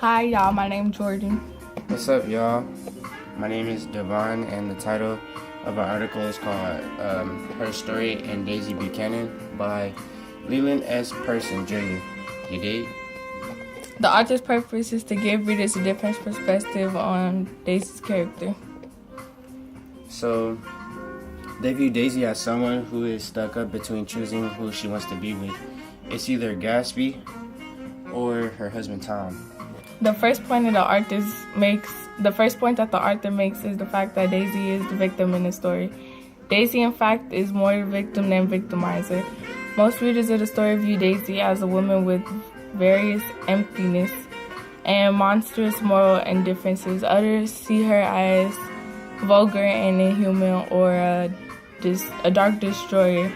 Hi, y'all. My name's Jordan. What's up, y'all? My name is Devon, and the title of our article is called Her Story and Daisy Buchanan by Leland S. Person, Jr. You dig? The author's purpose is to give readers a different perspective on Daisy's character. So, they view Daisy as someone who is stuck up between choosing who she wants to be with. It's either Gatsby or her husband Tom. The first point that the author makes is the fact that Daisy is the victim in the story. Daisy, in fact, is more the victim than victimizer. Most readers of the story view Daisy as a woman with various emptiness and monstrous moral indifferences. Others see her as vulgar and inhuman, or a dark destroyer.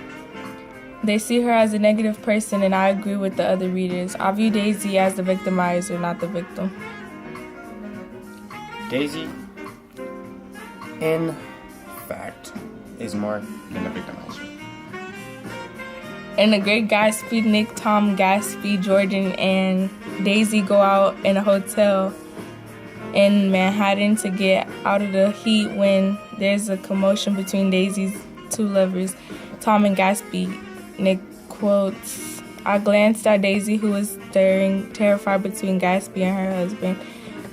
They see her as a negative person, and I agree with the other readers. I view Daisy as the victimizer, not the victim. Daisy, in fact, is more than a victimizer. In The Great Gatsby, Nick, Tom, Gatsby, Jordan, and Daisy go out in a hotel in Manhattan to get out of the heat when there's a commotion between Daisy's two lovers, Tom and Gatsby. Nick quotes, "I glanced at Daisy, who was staring terrified between Gatsby and her husband."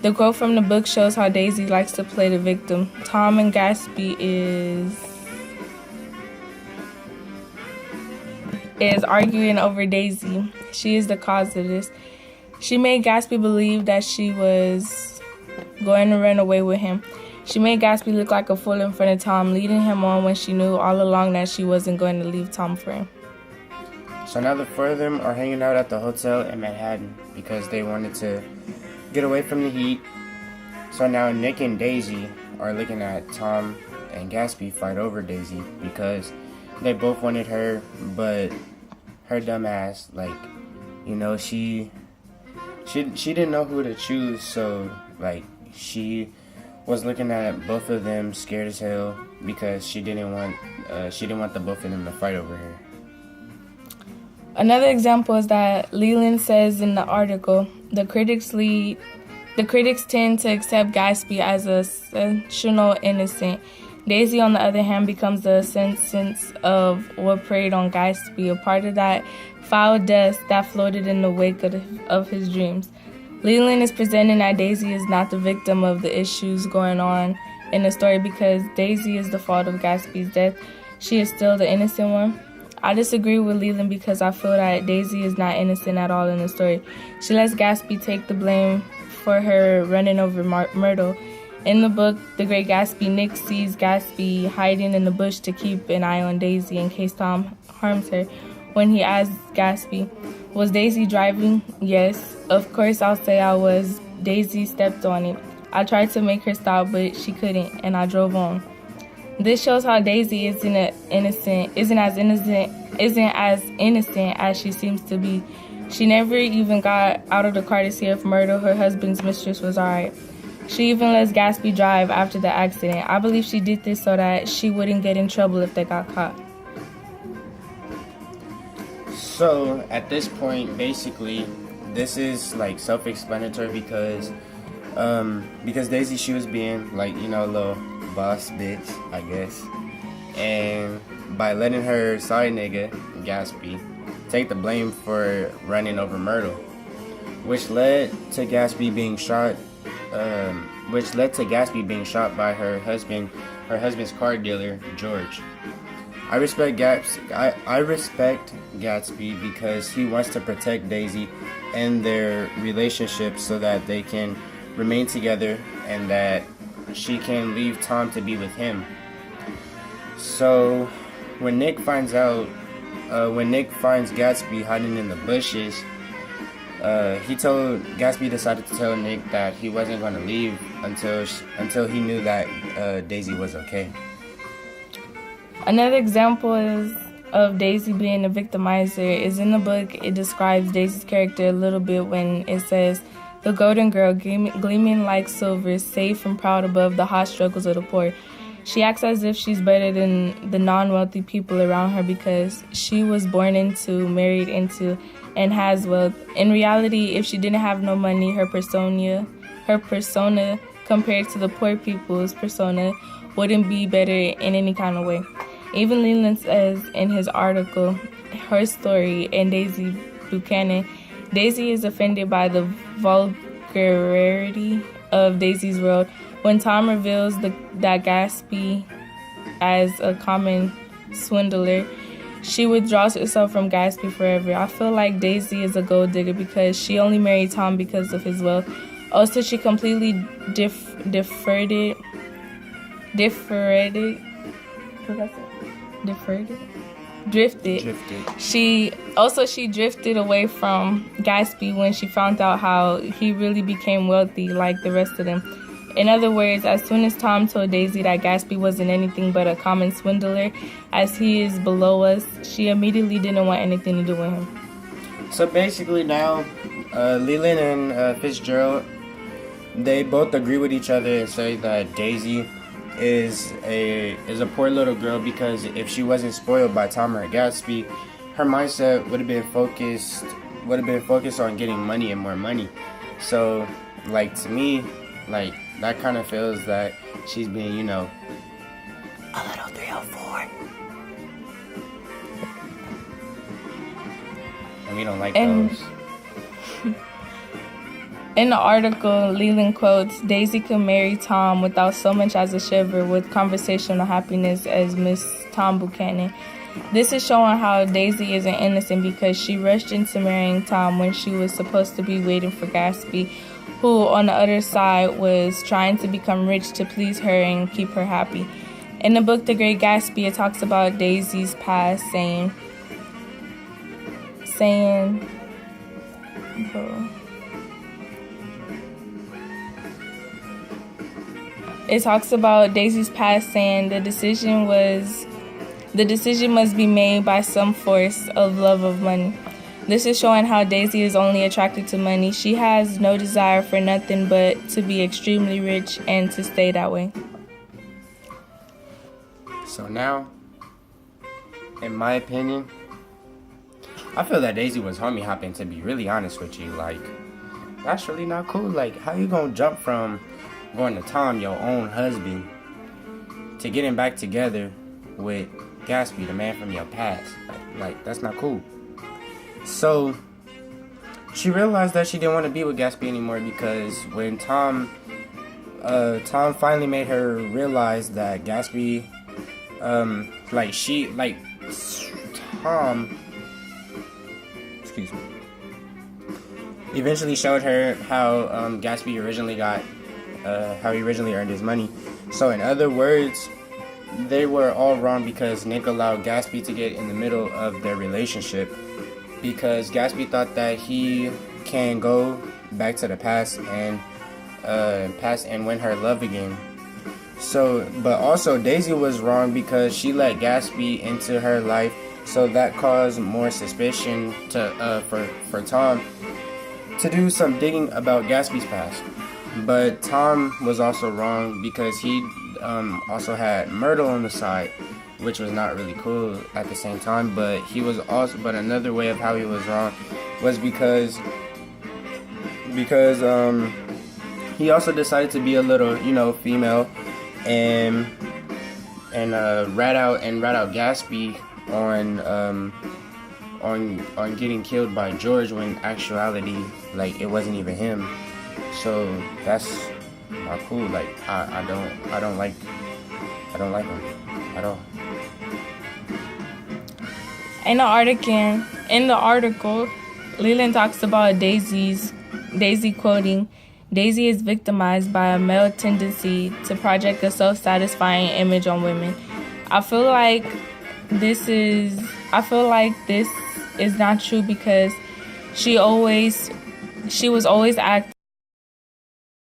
The quote from the book shows how Daisy likes to play the victim. Tom and Gatsby is arguing over Daisy. She is the cause of this. She made Gatsby believe that she was going to run away with him. She made Gatsby look like a fool in front of Tom, leading him on when she knew all along that she wasn't going to leave Tom for him. So now the four of them are hanging out at the hotel in Manhattan because they wanted to get away from the heat. So now Nick and Daisy are looking at Tom and Gatsby fight over Daisy because they both wanted her, but her dumb ass, she didn't know who to choose, so she was looking at both of them scared as hell because she didn't want the both of them to fight over her. Another example is that Leland says in the article, the critics tend to accept Gatsby as a sensational innocent. Daisy, on the other hand, becomes the sense of what preyed on Gatsby, a part of that foul dust that floated in the wake of his dreams. Leland is presenting that Daisy is not the victim of the issues going on in the story because Daisy is the fault of Gatsby's death. She is still the innocent one. I disagree with Leland because I feel that Daisy is not innocent at all in the story. She lets Gatsby take the blame for her running over Myrtle. In the book, The Great Gatsby, Nick sees Gatsby hiding in the bush to keep an eye on Daisy in case Tom harms her. When he asks Gatsby, "Was Daisy driving?" "Yes, of course I'll say I was. Daisy stepped on it. I tried to make her stop, but she couldn't, and I drove on." This shows how Daisy isn't as innocent as she seems to be. She never even got out of the car to see if Myrtle, her husband's mistress, was alright. She even lets Gatsby drive after the accident. I believe she did this so that she wouldn't get in trouble if they got caught. So at this point, basically, this is self-explanatory because Daisy, she was being a little boss bitch, I guess, and by letting her side nigga Gatsby take the blame for running over Myrtle, which led to Gatsby being shot by her husband's car dealer, George. I respect Gatsby because he wants to protect Daisy and their relationship so that they can remain together and that she can leave Tom to be with him. So when Nick finds Gatsby hiding in the bushes, Gatsby decided to tell Nick that he wasn't going to leave until he knew that Daisy was okay. Another example of Daisy being a victimizer is in the book. It describes Daisy's character a little bit when it says, "The golden girl, gleaming like silver, safe and proud above the hot struggles of the poor. She acts as if she's better than the non-wealthy people around her because she was born into, married into, and has wealth. In reality, if she didn't have no money, her persona compared to the poor people's persona wouldn't be better in any kind of way. Even Leland says in his article, Her Story and Daisy Buchanan, Daisy is offended by the vulgarity of Daisy's world. When Tom reveals that Gatsby as a common swindler, she withdraws herself from Gatsby forever. I feel like Daisy is a gold digger because she only married Tom because of his wealth. Also, she completely drifted She drifted away from Gatsby when she found out how he really became wealthy like the rest of them. In other words, as soon as Tom told Daisy that Gatsby wasn't anything but a common swindler, as he is below us, she immediately didn't want anything to do with him. So basically now, Leland and Fitzgerald, they both agree with each other and say that Daisy is a poor little girl because if she wasn't spoiled by Tom or Gatsby, her mindset would have been focused on getting money and more money. So, like, to me, like, that kind of feels that she's being, a little 304. And we don't like those. In the article, Leland quotes, Daisy could marry Tom without so much as a shiver with conversational happiness as Miss Tom Buchanan. This is showing how Daisy isn't innocent because she rushed into marrying Tom when she was supposed to be waiting for Gatsby, who on the other side was trying to become rich to please her and keep her happy. In the book The Great Gatsby, it talks about Daisy's past It talks about Daisy's past saying the decision must be made by some force of love of money. This is showing how Daisy is only attracted to money. She has no desire for nothing but to be extremely rich and to stay that way. So now, in my opinion, I feel that Daisy was homie hopping, to be really honest with you. Like, that's really not cool. Like, how you gonna jump from going to Tom, your own husband, to getting back together with Gatsby, the man from your past? Like, that's not cool. So, she realized that she didn't want to be with Gatsby anymore because when Tom finally made her realize that Gatsby, Tom, excuse me, eventually showed her how Gatsby originally earned his money. So in other words, they were all wrong because Nick allowed Gatsby to get in the middle of their relationship because Gatsby thought that he can go back to the past and win her love again. So, but also Daisy was wrong because she let Gatsby into her life, so that caused more suspicion for Tom to do some digging about Gatsby's past. But Tom was also wrong because he also had Myrtle on the side, which was not really cool at the same time. But another way of how he was wrong was because he also decided to be a little, female and rat out Gatsby on getting killed by George when actuality, like, it wasn't even him. So that's not cool. Like, I don't like him at all. In the article, Leland talks about Daisy quoting, Daisy is victimized by a male tendency to project a self-satisfying image on women. I feel like this is not true because she was always acting